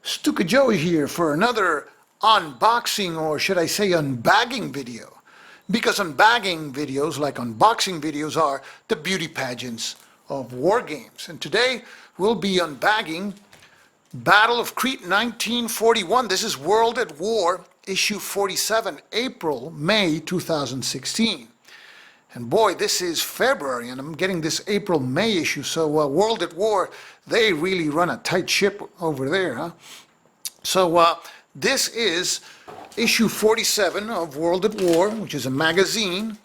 Stuka Joey here for another unboxing, or should I say unbagging video. Because unbagging videos, like unboxing videos, are the beauty pageants of war games. And today we'll be unbagging Battle of Crete 1941. This is World at War, issue 47, April, May 2016. And boy, this is February, and I'm getting this April, May issue, so World at War, they really run a tight ship over there, huh? So this is issue 47 of World at War, which is a magazine,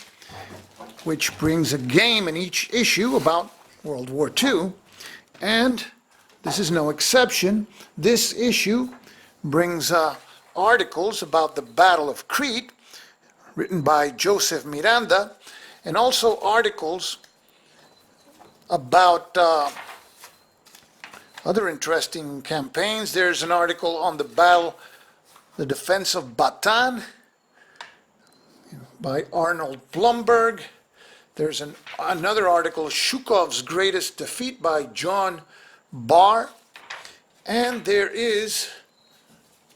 which brings a game in each issue about World War II, and this is no exception. This issue brings articles about the Battle of Crete, written by Joseph Miranda, and also articles about other interesting campaigns. There's an article on the defense of Bataan by Arnold Blumberg. There's another article, Zhukov's Greatest Defeat by John Barr. And there is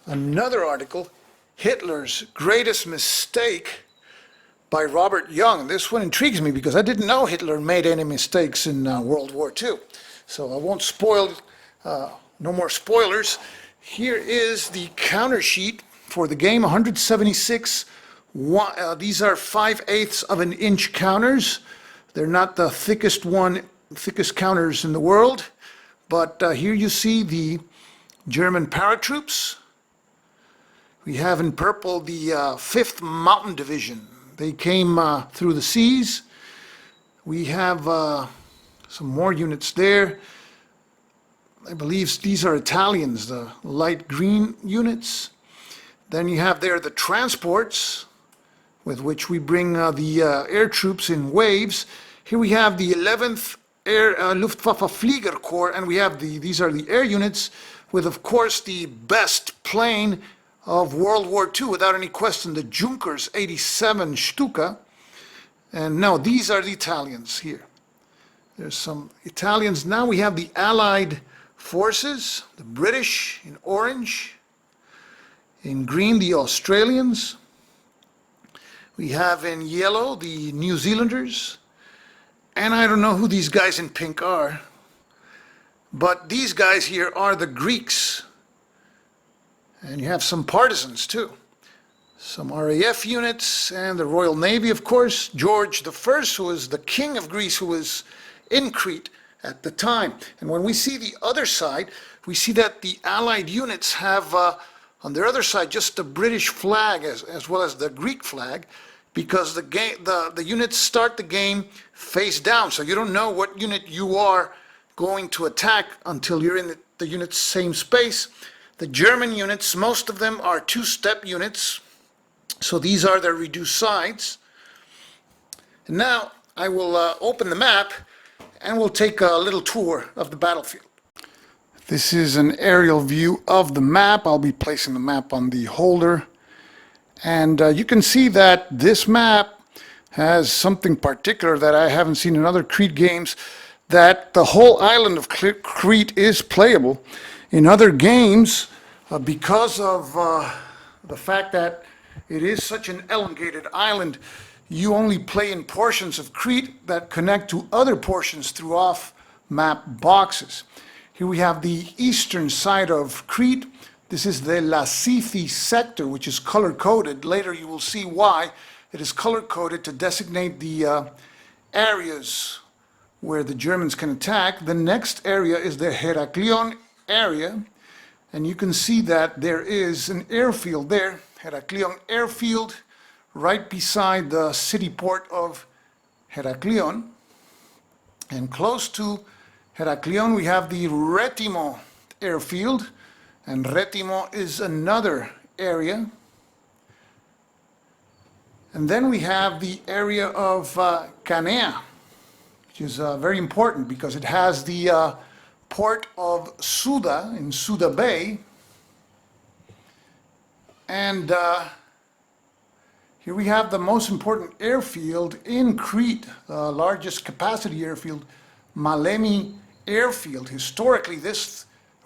another article, Hitler's Greatest Mistake by Robert Young. This one intrigues me because I didn't know Hitler made any mistakes in World War II. So I won't spoil, no more spoilers. Here is the counter sheet for the game, 176. These are 5/8 of an inch counters. They're not the thickest counters in the world. But here you see the German paratroops. We have in purple the 5th Mountain Division. They came through the seas. We have some more units there. I believe these are Italians, the light green units. Then you have there the transports, with which we bring the air troops in waves. Here we have the 11th Air Luftwaffe Flieger Corps, and we have these are the air units, with of course the best plane of World War II, without any question, the Junkers 87 Stuka. And no, these are the Italians here. There's some Italians. Now we have the Allied forces, the British in orange, in green the Australians. We have in yellow the New Zealanders, and I don't know who these guys in pink are, but these guys here are the Greeks. And you have some partisans too. Some RAF units and the Royal Navy, of course. George I, who was the king of Greece, who was in Crete at the time. And when we see the other side, we see that the Allied units have on their other side just the British flag as well as the Greek flag, because the units start the game face down. So you don't know what unit you are going to attack until you're in the unit's same space. The German units, most of them are two-step units, so these are their reduced sides. And now I will open the map and we'll take a little tour of the battlefield. This is an aerial view of the map. I'll be placing the map on the holder. And you can see that this map has something particular that I haven't seen in other Crete games, that the whole island of Crete is playable. In other games, because of the fact that it is such an elongated island, you only play in portions of Crete that connect to other portions through off-map boxes. Here we have the eastern side of Crete. This is the Lassithi Sector, which is color-coded. Later you will see why it is color-coded, to designate the areas where the Germans can attack. The next area is the Heraklion area, and you can see that there is an airfield there, Heraklion Airfield, right beside the city port of Heraklion. And close to Heraklion we have the Retimo Airfield, and Retimo is another area. And then we have the area of Canea, which is very important because it has the port of Suda in Suda Bay. And here we have the most important airfield in Crete, the largest capacity airfield, Malemi Airfield. Historically, there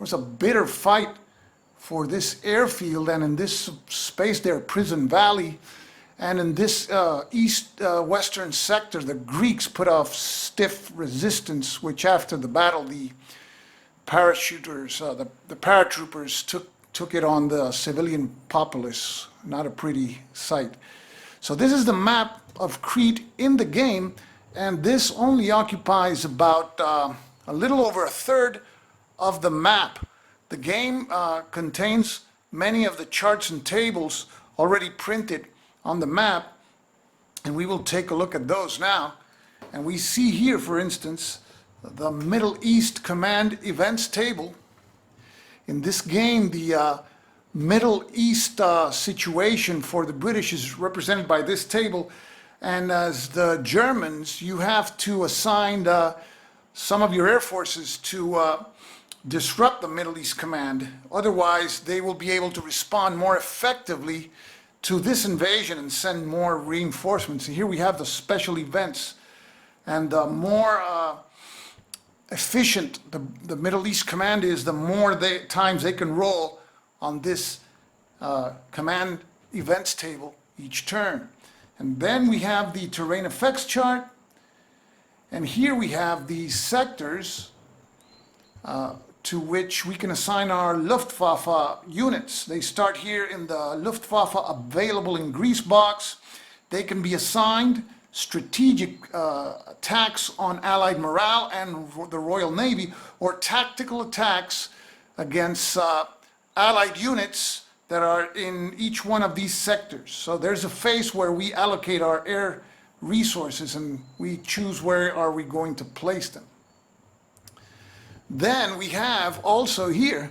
was a bitter fight for this airfield, and in this space there, Prison Valley, and in this western sector, the Greeks put off stiff resistance, which after the battle, the parachuters, the paratroopers took it on the civilian populace. Not a pretty sight. So this is the map of Crete in the game, and this only occupies about a little over a third of the map. The game contains many of the charts and tables already printed on the map, and we will take a look at those now. And we see here, for instance, the Middle East Command Events table. In this game, the Middle East situation for the British is represented by this table, and as the Germans, you have to assign some of your air forces to disrupt the Middle East Command. Otherwise, they will be able to respond more effectively to this invasion and send more reinforcements. And here we have the special events, and the more efficient the Middle East Command is, the more times they can roll on this command events table each turn. And then we have the terrain effects chart, and here we have these sectors to which we can assign our Luftwaffe units. They start here in the Luftwaffe available in Greece box. They can be assigned strategic attacks on Allied morale and the Royal Navy, or tactical attacks against Allied units that are in each one of these sectors. So there's a phase where we allocate our air resources and we choose where are we going to place them. Then we have also here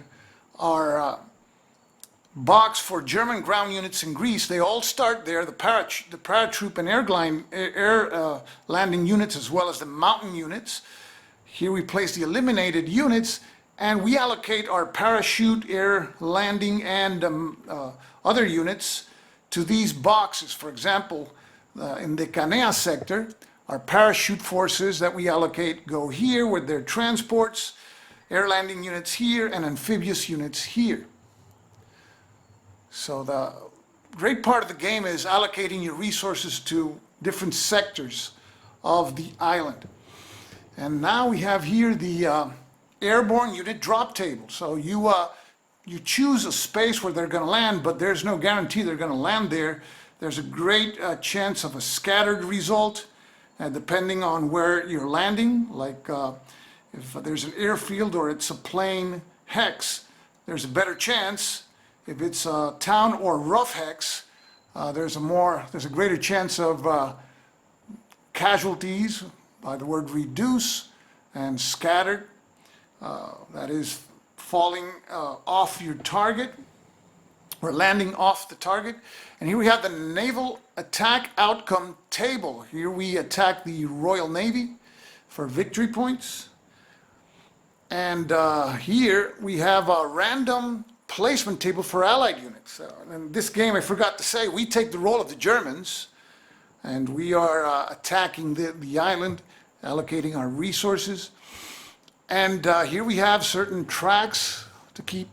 our box for German ground units in Greece. They all start there, the paratroop and air landing units, as well as the mountain units. Here we place the eliminated units, and we allocate our parachute, air landing, and other units to these boxes. For example, in the Canea sector, our parachute forces that we allocate go here with their transports, air landing units here, and amphibious units here. So the great part of the game is allocating your resources to different sectors of the island. And now we have here the airborne unit drop table. So you choose a space where they're going to land, but there's no guarantee they're going to land there. There's a great chance of a scattered result, depending on where you're landing. Like if there's an airfield or it's a plain hex, there's a better chance. If it's a town or rough hex, there's a greater chance of casualties by the word reduce, and scattered. That is falling off your target or landing off the target. And here we have the naval attack outcome table. Here we attack the Royal Navy for victory points. And here we have a random placement table for Allied units. In this game, I forgot to say, we take the role of the Germans, and we are attacking the island, allocating our resources. And here we have certain tracks to keep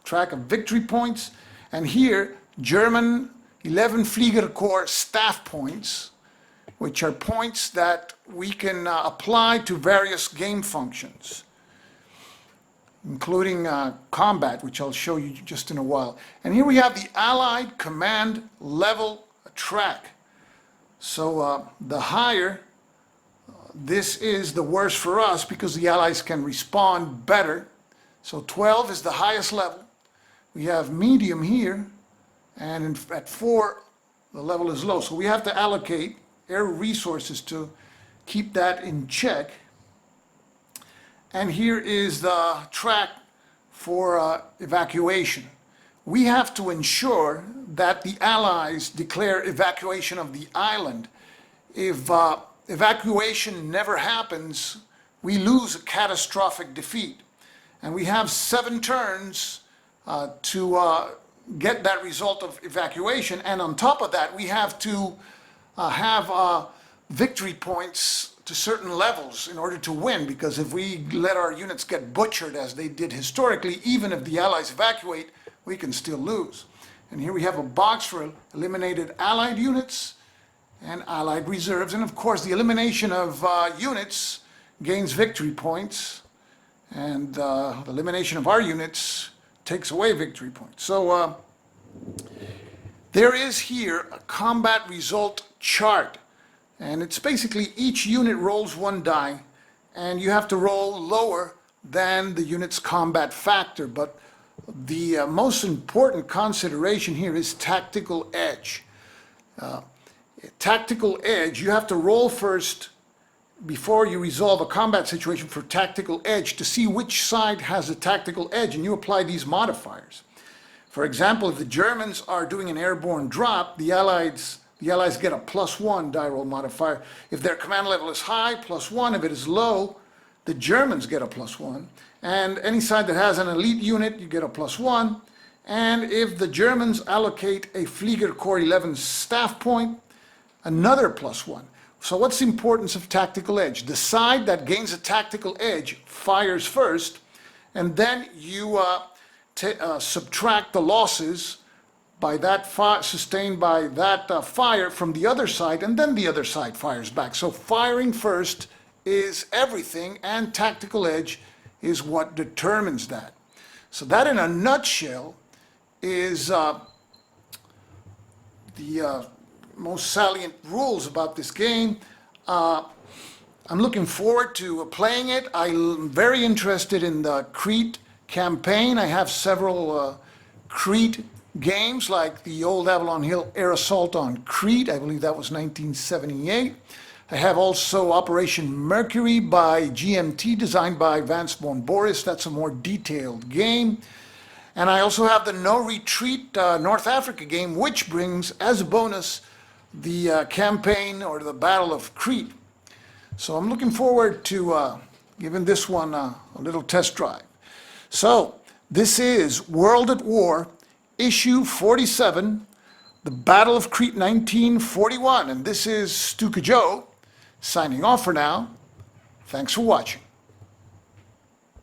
track of victory points. And here, German 11 Flieger Corps staff points, which are points that we can apply to various game functions, including combat, which I'll show you just in a while. And here we have the Allied command level track. So the higher, this is the worse for us because the Allies can respond better. So 12 is the highest level. We have medium here, and at 4, the level is low. So we have to allocate air resources to keep that in check. And here is the track for evacuation. We have to ensure that the Allies declare evacuation of the island. If evacuation never happens, we lose a catastrophic defeat. And we have 7 turns to get that result of evacuation. And on top of that, we have to have victory points to certain levels in order to win, because if we let our units get butchered as they did historically, even if the Allies evacuate, we can still lose. And here we have a box for eliminated allied units and allied reserves. And of course, the elimination of units gains victory points, and the elimination of our units takes away victory points. So there is here a combat result chart, and it's basically each unit rolls one die, and you have to roll lower than the unit's combat factor. But the most important consideration here is tactical edge. Tactical edge, you have to roll first before you resolve a combat situation for tactical edge to see which side has a tactical edge, and you apply these modifiers. For example, if the Germans are doing an airborne drop, the Allies get a +1 die roll modifier. If their command level is high, +1. If it is low, the Germans get a +1. And any side that has an elite unit, you get a +1. And if the Germans allocate a Flieger Corps 11 staff point, another +1. So what's the importance of tactical edge? The side that gains a tactical edge fires first, and then you subtract the losses by that sustained by that fire from the other side, and then the other side fires back. So firing first is everything, and tactical edge is what determines that. So that, in a nutshell, is the most salient rules about this game. I'm looking forward to playing it. I'm very interested in the Crete campaign. I have several Crete games, like the old Avalon Hill Air Assault on Crete. I believe that was 1978. I have also Operation Mercury by GMT, designed by Vance von Boris. That's a more detailed game. And I also have the No Retreat North Africa game, which brings as a bonus the campaign, or the Battle of Crete. So I'm looking forward to giving this one a little test drive. So this is World at War, issue 47, the Battle of Crete 1941. And this is Stuka Joe signing off for now. Thanks for watching.